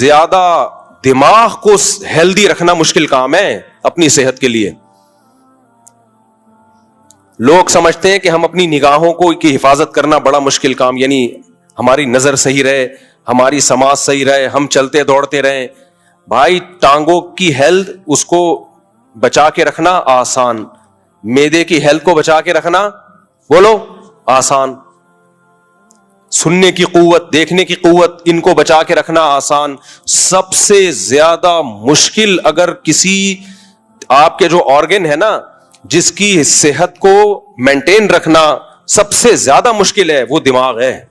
زیادہ دماغ کو ہیلدی رکھنا مشکل کام ہے اپنی صحت کے لیے. لوگ سمجھتے ہیں کہ ہم اپنی نگاہوں کو کی حفاظت کرنا بڑا مشکل کام, یعنی ہماری نظر صحیح رہے, ہماری سماعت صحیح رہے, ہم چلتے دوڑتے رہیں. بھائی ٹانگوں کی ہیلتھ اس کو بچا کے رکھنا آسان, معدے کی ہیلتھ کو بچا کے رکھنا بولو آسان, سننے کی قوت, دیکھنے کی قوت, ان کو بچا کے رکھنا آسان. سب سے زیادہ مشکل اگر کسی آپ کے جو آرگن ہے نا جس کی صحت کو مینٹین رکھنا سب سے زیادہ مشکل ہے وہ دماغ ہے.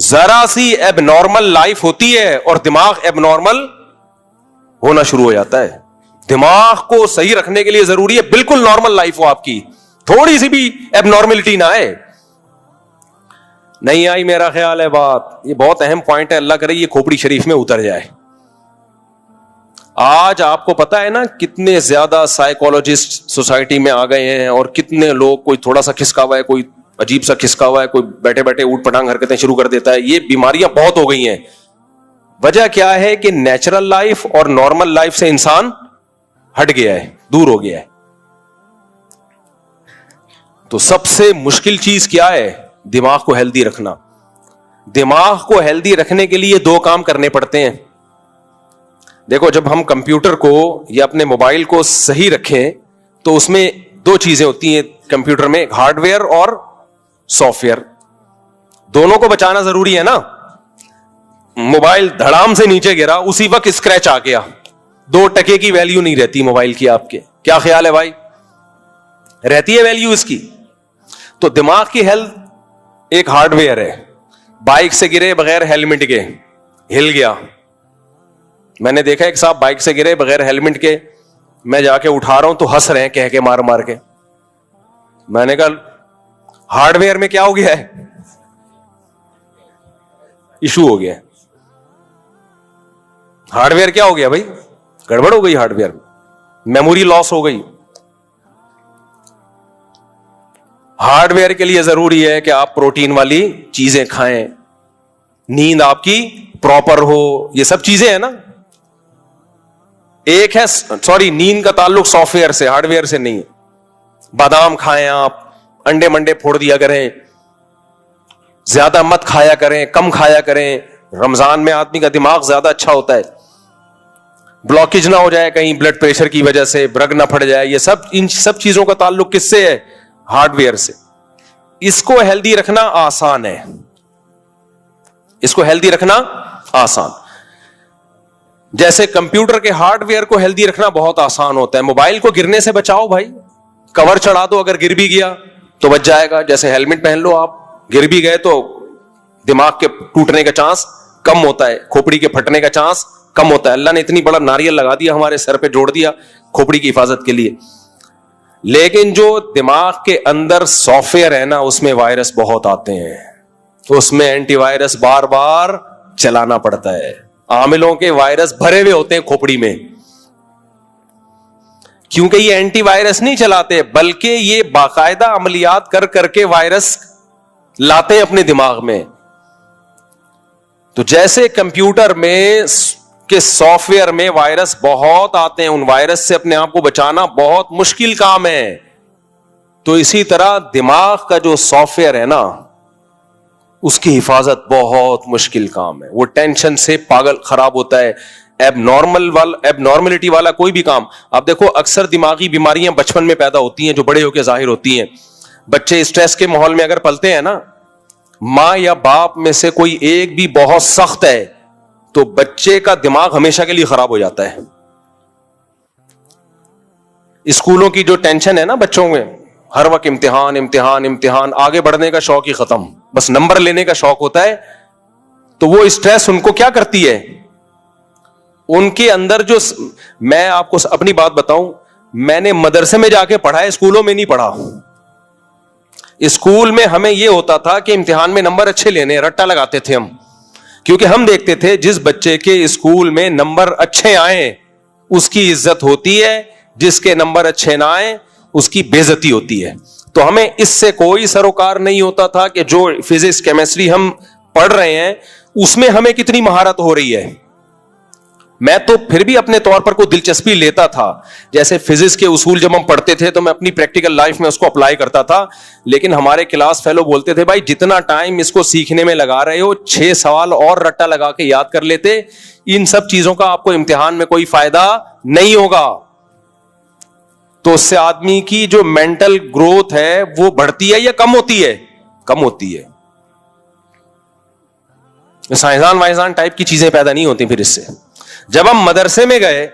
ذرا سی ایب نارمل لائف ہوتی ہے اور دماغ ایب نارمل ہونا شروع ہو جاتا ہے. دماغ کو صحیح رکھنے کے لیے ضروری ہے بالکل نارمل لائف ہو آپ کی, تھوڑی سی بھی ایب نارملٹی نہ آئے. نہیں آئی میرا خیال ہے بات, یہ بہت اہم پوائنٹ ہے, اللہ کرے یہ کھوپڑی شریف میں اتر جائے. آج آپ کو پتا ہے نا کتنے زیادہ سائیکولوجسٹ سوسائٹی میں آ گئے ہیں اور کتنے لوگ, کوئی تھوڑا سا کھسکا ہوا ہے, کوئی عجیب سا کھسکا ہوا ہے, کوئی بیٹھے بیٹھے اوٹ پٹانگ حرکتیں شروع کر دیتا ہے. یہ بیماریاں بہت ہو گئی ہیں. وجہ کیا ہے کہ نیچرل لائف اور نارمل لائف سے انسان ہٹ گیا ہے, دور ہو گیا ہے. تو سب سے مشکل چیز کیا ہے؟ دماغ کو ہیلدی رکھنا. دماغ کو ہیلدی رکھنے کے لیے دو کام کرنے پڑتے ہیں. دیکھو جب ہم کمپیوٹر کو یا اپنے موبائل کو صحیح رکھیں تو اس میں دو چیزیں ہوتی ہیں کمپیوٹر میں, ہارڈ ویئر اور سافٹ ویئر. دونوں کو بچانا ضروری ہے نا. موبائل دھڑام سے نیچے گرا اسی وقت اسکریچ آ گیا, 2 ٹکے کی ویلیو نہیں رہتی موبائل کی. آپ کے کیا خیال ہے بھائی؟ رہتی ہے ویلیو اس کی. تو دماغ کی ہیلتھ ایک ہارڈ ویئر ہے. بائک سے گرے بغیر ہیلمٹ کے, ہل گیا. میں نے دیکھا ایک صاحب بائک سے گرے بغیر ہیلمٹ کے, میں جا کے اٹھا رہا ہوں تو ہنس رہے ہیں کہہ کے مار مار کے. میں نے کہا ہارڈ ویئر میں کیا ہو گیا ہے؟ ایشو ہو گیا. ہارڈ ویئر کیا ہو گیا بھائی؟ گڑبڑ ہو گئی. ہارڈ ویئر میموری لاس ہو گئی. ہارڈ ویئر کے لیے ضروری ہے کہ آپ پروٹین والی چیزیں کھائیں, نیند آپ کی پراپر ہو, یہ سب چیزیں ہیں نا. ایک ہے نیند کا تعلق سافٹ ویئر سے, ہارڈ ویئر سے نہیں. بادام کھائیں آپ, انڈے منڈے پھوڑ دیا کریں, زیادہ مت کھایا کریں, کم کھایا کریں. رمضان میں آدمی کا دماغ زیادہ اچھا ہوتا ہے, بلاکیج نہ ہو جائے کہیں بلڈ پریشر کی وجہ سے, برگ نہ پھٹ جائے. یہ سب ان سب چیزوں کا تعلق کس سے ہے؟ ہارڈ ویئر سے. اس کو ہیلدی رکھنا آسان ہے, اس کو ہیلدی رکھنا آسان. جیسے کمپیوٹر کے ہارڈ ویئر کو ہیلدی رکھنا بہت آسان ہوتا ہے. موبائل کو گرنے سے بچاؤ بھائی, کور چڑھا دو, اگر گر بھی گیا تو بچ جائے گا. جیسے ہیلمٹ پہن لو, آپ گر بھی گئے تو دماغ کے ٹوٹنے کا چانس کم ہوتا ہے, کھوپڑی کے پھٹنے کا چانس کم ہوتا ہے. اللہ نے اتنی بڑا ناریل لگا دیا ہمارے سر پہ, جوڑ دیا کھوپڑی کی حفاظت کے لیے. لیکن جو دماغ کے اندر سافٹ ویئر ہے نا اس میں وائرس بہت آتے ہیں, تو اس میں اینٹی وائرس بار بار چلانا پڑتا ہے. عاملوں کے وائرس بھرے ہوئے ہوتے ہیں کھوپڑی میں, کیونکہ یہ اینٹی وائرس نہیں چلاتے بلکہ یہ باقاعدہ عملیات کر کر کے وائرس لاتے ہیں اپنے دماغ میں. تو جیسے کمپیوٹر میں کہ سافٹ ویئر میں وائرس بہت آتے ہیں, ان وائرس سے اپنے آپ کو بچانا بہت مشکل کام ہے. تو اسی طرح دماغ کا جو سافٹ ویئر ہے نا اس کی حفاظت بہت مشکل کام ہے. وہ ٹینشن سے پاگل خراب ہوتا ہے. ایب نارملٹی والا کوئی بھی کام آپ دیکھو, اکثر دماغی بیماریاں بچپن میں پیدا ہوتی ہیں جو بڑے ہو کے ظاہر ہوتی ہیں. بچے اسٹریس کے ماحول میں اگر پلتے ہیں نا, ماں یا باپ میں سے کوئی ایک بھی بہت سخت ہے تو بچے کا دماغ ہمیشہ کے لیے خراب ہو جاتا ہے. اسکولوں کی جو ٹینشن ہے نا بچوں میں, ہر وقت امتحان امتحان امتحان, آگے بڑھنے کا شوق ہی ختم, بس نمبر لینے کا شوق ہوتا ہے. تو وہ اسٹریس ان کو کیا کرتی ہے, ان کے اندر جو, میں آپ کو اپنی بات بتاؤں, میں نے مدرسے میں جا کے پڑھا ہے, اسکولوں میں نہیں پڑھا. اسکول میں ہمیں یہ ہوتا تھا کہ امتحان میں نمبر اچھے لینے, رٹا لگاتے تھے ہم, کیونکہ ہم دیکھتے تھے جس بچے کے اسکول میں نمبر اچھے آئیں اس کی عزت ہوتی ہے, جس کے نمبر اچھے نہ آئیں اس کی بے عزتی ہوتی ہے. تو ہمیں اس سے کوئی سروکار نہیں ہوتا تھا کہ جو فزکس کیمسٹری ہم پڑھ رہے ہیں اس میں ہمیں کتنی مہارت ہو رہی ہے. میں تو پھر بھی اپنے طور پر کوئی دلچسپی لیتا تھا, جیسے فزکس کے اصول جب ہم پڑھتے تھے تو میں اپنی پریکٹیکل لائف میں اس کو اپلائی کرتا تھا, لیکن ہمارے کلاس فیلو بولتے تھے بھائی جتنا ٹائم اس کو سیکھنے میں لگا رہے ہو 6 سوال اور رٹا لگا کے یاد کر لیتے, ان سب چیزوں کا آپ کو امتحان میں کوئی فائدہ نہیں ہوگا. تو اس سے آدمی کی جو مینٹل گروتھ ہے وہ بڑھتی ہے یا کم ہوتی ہے؟ کم ہوتی ہے. سائنسدان وائنسدان ٹائپ کی چیزیں پیدا نہیں ہوتی. پھر اس سے جب ہم مدرسے میں گئے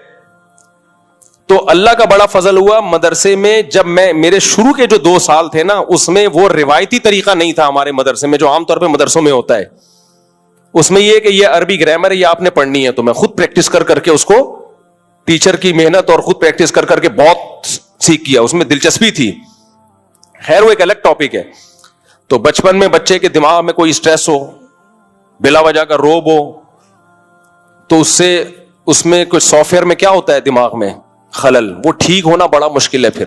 تو اللہ کا بڑا فضل ہوا, مدرسے میں جب میرے شروع کے جو 2 سال تھے نا, اس میں وہ روایتی طریقہ نہیں تھا ہمارے مدرسے میں جو عام طور پہ مدرسوں میں ہوتا ہے. اس میں یہ کہ یہ عربی گرامر یہ آپ نے پڑھنی ہے, تو میں خود پریکٹس کر کے اس کو, ٹیچر کی محنت اور خود پریکٹس کر کے بہت سیکھ کیا, اس میں دلچسپی تھی. خیر وہ ایک الگ ٹاپک ہے. تو بچپن میں بچے کے دماغ میں کوئی اسٹریس ہو, بلا وجہ کا روب ہو, تو اس میں کچھ سافٹ ویئر میں کیا ہوتا ہے دماغ میں خلل, وہ ٹھیک ہونا بڑا مشکل ہے. پھر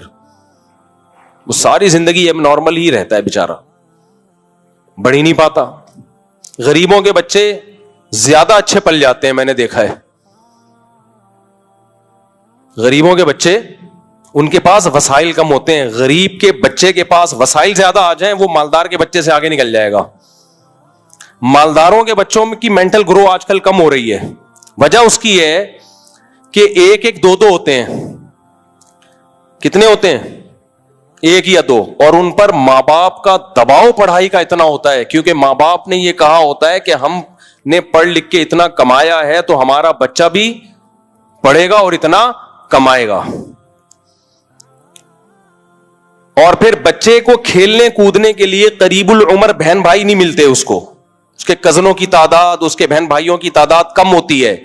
وہ ساری زندگی اب نارمل ہی رہتا ہے بیچارہ, بڑھ ہی نہیں پاتا. غریبوں کے بچے زیادہ اچھے پل جاتے ہیں, میں نے دیکھا ہے. غریبوں کے بچے ان کے پاس وسائل کم ہوتے ہیں, غریب کے بچے کے پاس وسائل زیادہ آ جائیں وہ مالدار کے بچے سے آگے نکل جائے گا. مالداروں کے بچوں کی مینٹل گرو آج کل کم ہو رہی ہے. وجہ اس کی ہے کہ 1 2 ہوتے ہیں. کتنے ہوتے ہیں؟ 1 یا 2. اور ان پر ماں باپ کا دباؤ پڑھائی کا اتنا ہوتا ہے, کیونکہ ماں باپ نے یہ کہا ہوتا ہے کہ ہم نے پڑھ لکھ کے اتنا کمایا ہے تو ہمارا بچہ بھی پڑھے گا اور اتنا کمائے گا. اور پھر بچے کو کھیلنے کودنے کے لیے قریب العمر بہن بھائی نہیں ملتے, اس کے کزنوں کی تعداد, اس کے بہن بھائیوں کی تعداد کم ہوتی ہے.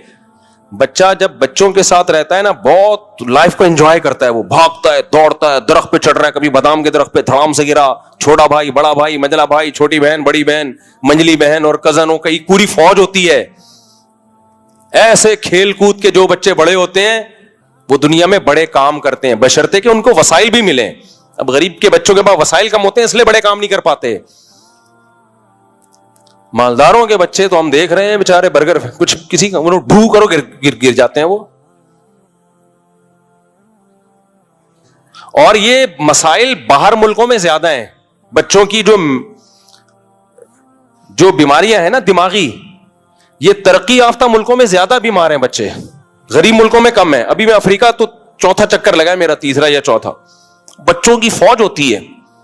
بچہ جب بچوں کے ساتھ رہتا ہے نا, بہت لائف کو انجوائے کرتا ہے. وہ بھاگتا ہے, دوڑتا ہے, درخت پہ چڑھ رہا ہے, کبھی بادام کے درخت پہ دھڑام سے گرا, چھوٹا بھائی بڑا بھائی, منجلا بھائی چھوٹی بہن بڑی بہن, منجلی بہن اور کزنوں کی پوری فوج ہوتی ہے. ایسے کھیل کود کے جو بچے بڑے ہوتے ہیں وہ دنیا میں بڑے کام کرتے ہیں, بشرطے کہ ان کو وسائل بھی ملیں. اب غریب کے بچوں کے پاس وسائل کم ہوتے ہیں اس لیے بڑے کام نہیں کر پاتے. مالداروں کے بچے تو ہم دیکھ رہے ہیں بیچارے برگر کچھ کسی کا ڈھو کرو گر جاتے ہیں وہ. اور یہ مسائل باہر ملکوں میں زیادہ ہیں. بچوں کی جو بیماریاں ہیں نا دماغی, یہ ترقی یافتہ ملکوں میں زیادہ بیمار ہیں بچے, غریب ملکوں میں کم ہے. ابھی میں افریقہ تو 4تھا چکر لگا ہے میرا, 3 یا 4. بچوں کی فوج ہوتی ہے,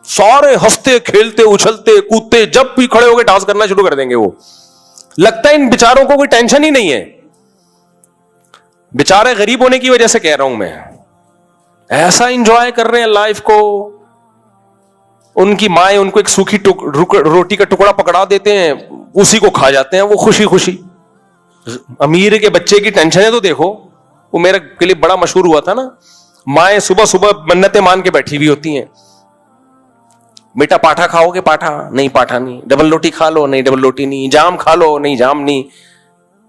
سارے ہنستے کھیلتے اچھلتے کودتے, جب بھی کھڑے ہو کے ڈانس کرنا شروع کر دیں گے. وہ لگتا ہے ان بیچاروں کو کوئی ٹینشن ہی نہیں ہے. بیچارے غریب ہونے کی وجہ سے کہہ رہا ہوں میں, ایسا انجوائے کر رہے ہیں لائف کو. ان کی مائیں ان کو ایک سوکھی روٹی کا ٹکڑا پکڑا دیتے ہیں, اسی کو کھا جاتے ہیں وہ خوشی خوشی. امیر کے بچے کی ٹینشنیں تو دیکھو. وہ میرا کلپ بڑا مشہور ہوا تھا نا, مائیں صبح صبح منتیں مان کے بیٹھی ہوئی ہوتی ہیں, بیٹا پاٹھا کھاؤ گے؟ پاٹھا نہیں, پاٹھا نہیں. ڈبل روٹی کھا لو؟ نہیں ڈبل روٹی نہیں. جام کھا لو؟ نہیں جام نہیں.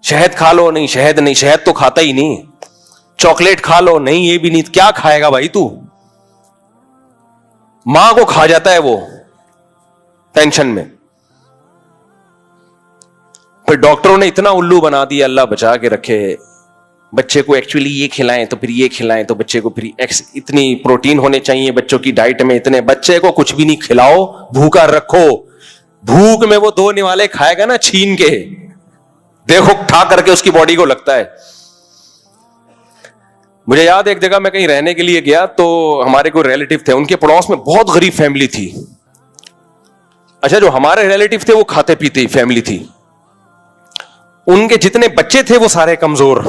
شہد کھا لو؟ نہیں شہد نہیں, شہد تو کھاتا ہی نہیں. چاکلیٹ کھا لو؟ نہیں یہ بھی نہیں. کیا کھائے گا بھائی تو؟ ماں کو کھا جاتا ہے وہ ٹینشن میں. پھر ڈاکٹروں نے اتنا الو بنا دیا, اللہ بچا کے رکھے. بچے کو ایکچولی یہ کھلائیں تو پھر یہ کھلائیں, تو بچے کو پھر اتنی پروٹین ہونے چاہیے بچوں کی ڈائٹ میں اتنے. بچے کو کچھ بھی نہیں کھلاؤ, بھوکا رکھو. بھوک میں وہ 2 نوالے کھائے گا نا چھین کے, دیکھو ٹھا کر کے اس کی باڈی کو لگتا ہے. مجھے یاد ایک جگہ میں کہیں رہنے کے لیے گیا تو ہمارے کوئی ریلیٹیو تھے, ان کے پڑوس میں بہت غریب فیملی تھی. اچھا جو ہمارے ریلیٹیو تھے وہ کھاتے پیتے فیملی تھی. ان کے جتنے بچے تھے وہ سارے کمزور,